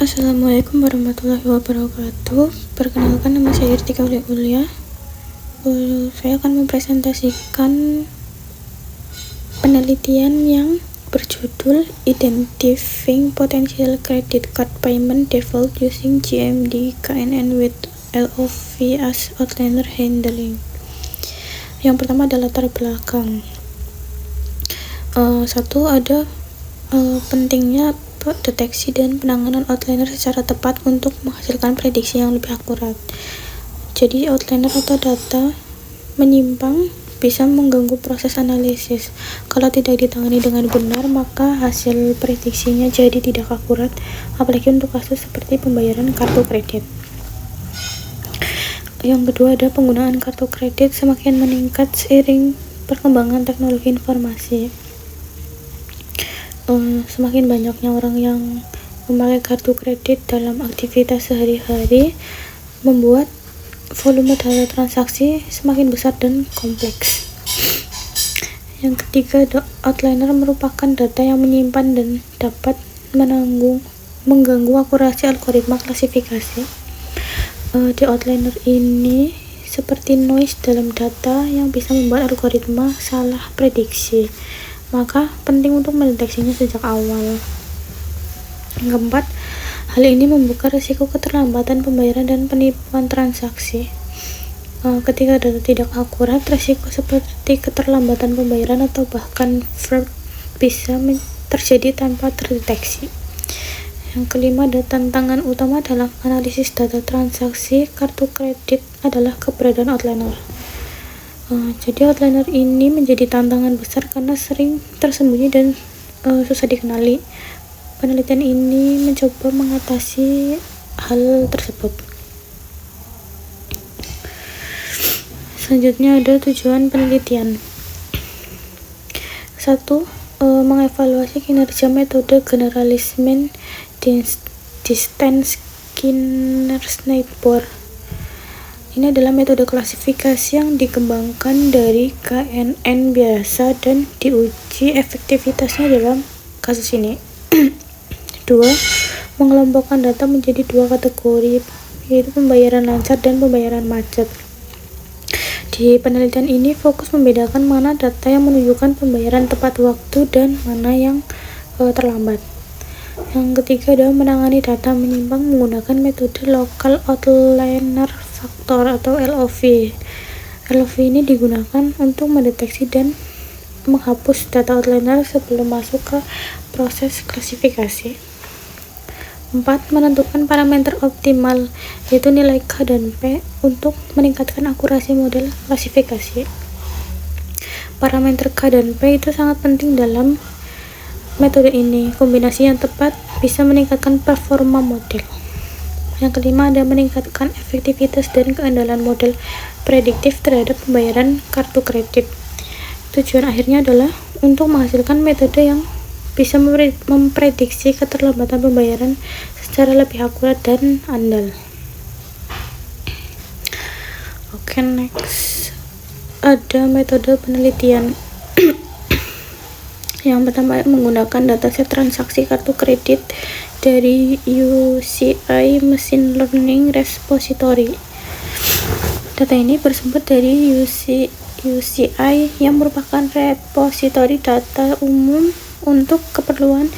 Assalamualaikum warahmatullahi wabarakatuh. Perkenalkan, nama saya Irtika Ulia. Saya akan mempresentasikan penelitian yang berjudul Identifying Potential Credit Card Payment Default Using GMD KNN with LOV as Outliner Handling. Yang pertama adalah latar belakang. Ada pentingnya deteksi dan penanganan outliner secara tepat untuk menghasilkan prediksi yang lebih akurat. Jadi outliner atau data menyimpang bisa mengganggu proses analisis. Kalau tidak ditangani dengan benar, maka hasil prediksinya jadi tidak akurat, apalagi untuk kasus seperti pembayaran kartu kredit. Yang kedua ada penggunaan kartu kredit semakin meningkat seiring perkembangan teknologi informasi. Semakin banyaknya orang yang memakai kartu kredit dalam aktivitas sehari-hari membuat volume data transaksi semakin besar dan kompleks. Yang ketiga, outliner merupakan data yang menyimpan dan dapat mengganggu akurasi algoritma klasifikasi. Di outliner ini seperti noise dalam data yang bisa membuat algoritma salah prediksi. Maka penting untuk mendeteksinya sejak awal. Yang keempat, hal ini membuka risiko keterlambatan pembayaran dan penipuan transaksi. Ketika data tidak akurat, risiko seperti keterlambatan pembayaran atau bahkan fraud bisa terjadi tanpa terdeteksi. Yang kelima, tantangan utama dalam analisis data transaksi kartu kredit adalah keberadaan outliner. Jadi outliner ini menjadi tantangan besar karena sering tersembunyi dan susah dikenali. Penelitian ini mencoba mengatasi hal tersebut. Selanjutnya ada tujuan penelitian. 1. Mengevaluasi kinerja metode generalisme distance Skinner-Snijder. Ini adalah metode klasifikasi yang dikembangkan dari KNN biasa dan diuji efektivitasnya dalam kasus ini. 2. Mengelompokkan data menjadi dua kategori, yaitu pembayaran lancar dan pembayaran macet. Di penelitian ini fokus membedakan mana data yang menunjukkan pembayaran tepat waktu dan mana yang terlambat. Yang ketiga adalah menangani data menyimpang menggunakan metode Local Outliner Factor atau LOV. LOV ini digunakan untuk mendeteksi dan menghapus data outliner sebelum masuk ke proses klasifikasi. 4. Menentukan parameter optimal, yaitu nilai K dan P untuk meningkatkan akurasi model klasifikasi. Parameter K dan P itu sangat penting dalam metode ini. Kombinasi yang tepat bisa meningkatkan performa model. Yang kelima ada meningkatkan efektivitas dan keandalan model prediktif terhadap pembayaran kartu kredit. Tujuan akhirnya adalah untuk menghasilkan metode yang bisa memprediksi keterlambatan pembayaran secara lebih akurat dan andal. Oke, next ada metode penelitian. Yang pertama menggunakan dataset transaksi kartu kredit dari UCI Machine Learning Repository. Data ini bersumber dari UCI yang merupakan repositori data umum untuk keperluan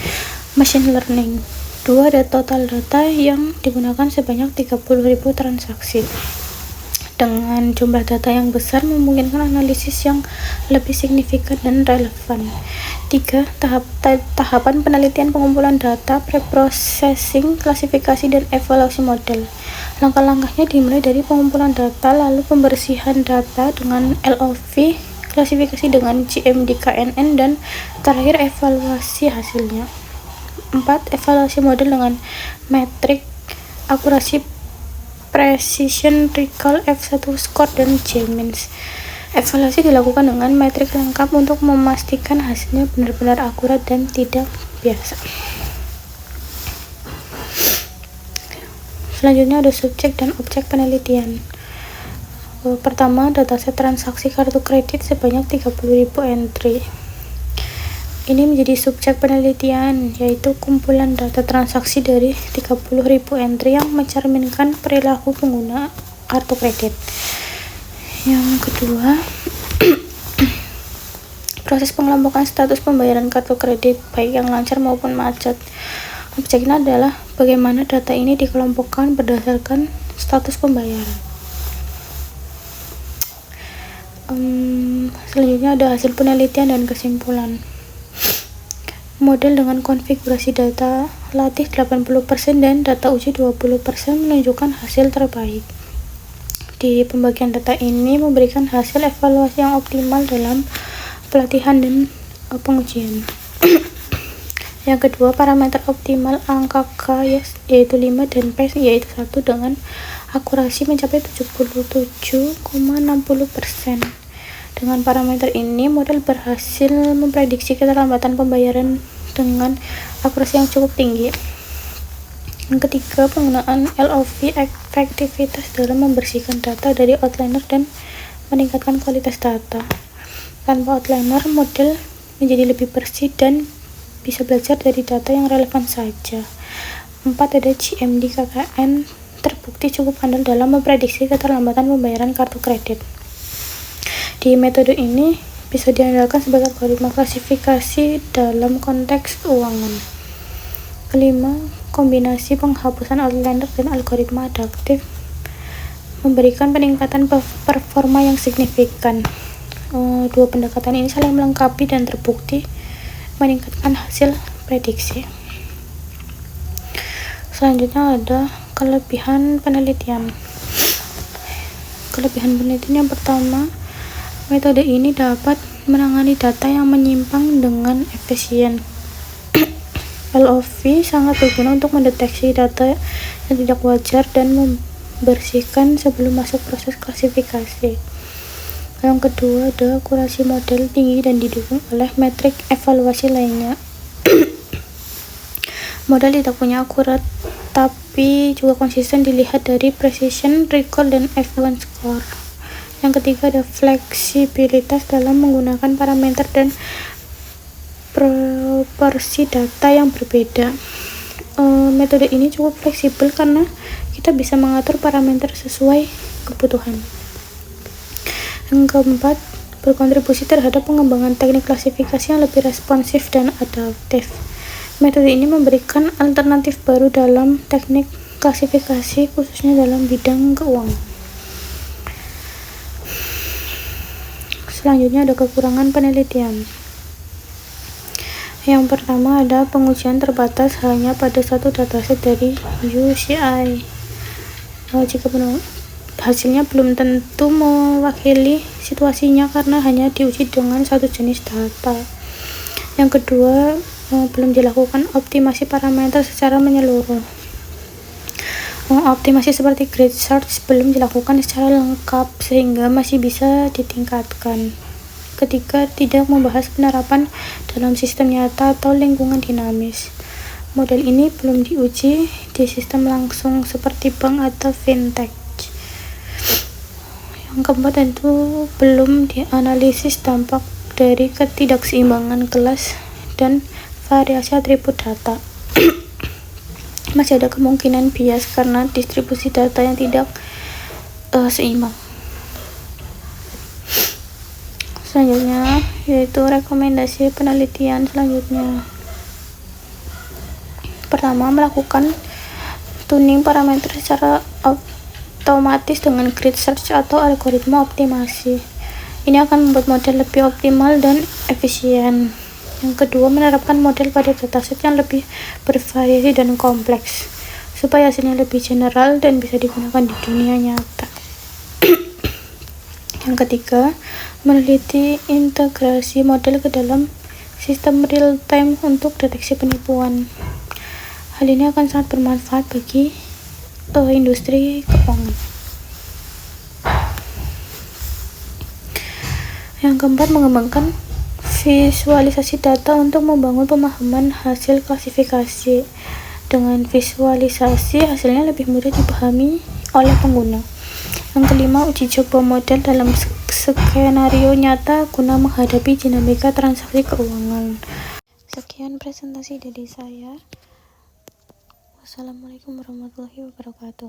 machine learning. 2. Ada total data yang digunakan sebanyak 30.000 transaksi. Dengan jumlah data yang besar memungkinkan analisis yang lebih signifikan dan relevan. 3. Tahapan penelitian pengumpulan data, preprocessing, klasifikasi, dan evaluasi model. Langkah-langkahnya dimulai dari pengumpulan data, lalu pembersihan data dengan LOV, klasifikasi dengan GMD KNN, dan terakhir evaluasi hasilnya. 4. Evaluasi model dengan metrik akurasi, precision, recall, F1 score, dan J-means. Evaluasi dilakukan dengan metrik lengkap untuk memastikan hasilnya benar-benar akurat dan tidak biasa. Selanjutnya ada subjek dan objek penelitian. Pertama, dataset transaksi kartu kredit sebanyak 30.000 entry. ini menjadi subjek penelitian, yaitu kumpulan data transaksi dari 30.000 entry yang mencerminkan perilaku pengguna kartu kredit. Yang kedua, proses pengelompokan status pembayaran kartu kredit, baik yang lancar maupun macet. Objeknya adalah bagaimana data ini dikelompokkan berdasarkan status pembayaran. Selanjutnya ada hasil penelitian dan kesimpulan. Model dengan konfigurasi data latih 80% dan data uji 20% menunjukkan hasil terbaik. Di pembagian data ini memberikan hasil evaluasi yang optimal dalam pelatihan dan pengujian. Yang kedua, parameter optimal angka K yaitu 5 dan P yaitu 1 dengan akurasi mencapai 77,60%. Dengan parameter ini, model berhasil memprediksi keterlambatan pembayaran dengan akurasi yang cukup tinggi. Yang ketiga, penggunaan LOV efektivitas dalam membersihkan data dari outliner dan meningkatkan kualitas data. Tanpa outliner, model menjadi lebih bersih dan bisa belajar dari data yang relevan saja. 4. Ada GMD KKN terbukti cukup andal dalam memprediksi keterlambatan pembayaran kartu kredit. Di metode ini bisa diandalkan sebagai algoritma klasifikasi dalam konteks keuangan. Kelima, kombinasi penghapusan outliner dan algoritma adaptif memberikan peningkatan performa yang signifikan. Dua pendekatan ini saling melengkapi dan terbukti meningkatkan hasil prediksi. Selanjutnya ada kelebihan penelitian. Kelebihan penelitian yang pertama, metode ini dapat menangani data yang menyimpang dengan efisien. LOV sangat berguna untuk mendeteksi data yang tidak wajar dan membersihkan sebelum masuk proses klasifikasi. Yang kedua, ada akurasi model tinggi dan didukung oleh metrik evaluasi lainnya. Model tidak punya akurat, tapi juga konsisten dilihat dari precision, recall, dan F1 score. Yang ketiga, ada fleksibilitas dalam menggunakan parameter dan proporsi data yang berbeda. Metode ini cukup fleksibel karena kita bisa mengatur parameter sesuai kebutuhan. Yang keempat, berkontribusi terhadap pengembangan teknik klasifikasi yang lebih responsif dan adaptif. Metode ini memberikan alternatif baru dalam teknik klasifikasi, khususnya dalam bidang keuangan. Selanjutnya ada kekurangan penelitian. Yang pertama ada pengujian terbatas hanya pada satu dataset dari UCI. Jika hasilnya belum tentu mewakili situasinya karena hanya diuji dengan satu jenis data. Yang kedua, belum dilakukan optimasi parameter secara menyeluruh. Optimasi seperti grid search belum dilakukan secara lengkap sehingga masih bisa ditingkatkan. Ketiga, tidak membahas penerapan dalam sistem nyata atau lingkungan dinamis. Model ini belum diuji di sistem langsung seperti bank atau fintech. Yang keempat, tentu belum dianalisis dampak dari ketidakseimbangan kelas dan variasi atribut data. Masih ada kemungkinan bias karena distribusi data yang tidak seimbang. Selanjutnya yaitu rekomendasi penelitian selanjutnya. Pertama, melakukan tuning parameter secara otomatis dengan grid search atau algoritma optimasi. Ini akan membuat model lebih optimal dan efisien. Yang kedua, menerapkan model pada dataset yang lebih bervariasi dan kompleks, supaya hasilnya lebih general dan bisa digunakan di dunia nyata. Yang ketiga, meneliti integrasi model ke dalam sistem real time untuk deteksi penipuan. Hal ini akan sangat bermanfaat bagi industri keuangan. Yang keempat, mengembangkan visualisasi data untuk membangun pemahaman hasil klasifikasi. Dengan visualisasi, hasilnya lebih mudah dipahami oleh pengguna. Yang kelima, uji coba model dalam skenario nyata guna menghadapi dinamika transaksi keuangan. Sekian presentasi dari saya. Wassalamualaikum warahmatullahi wabarakatuh.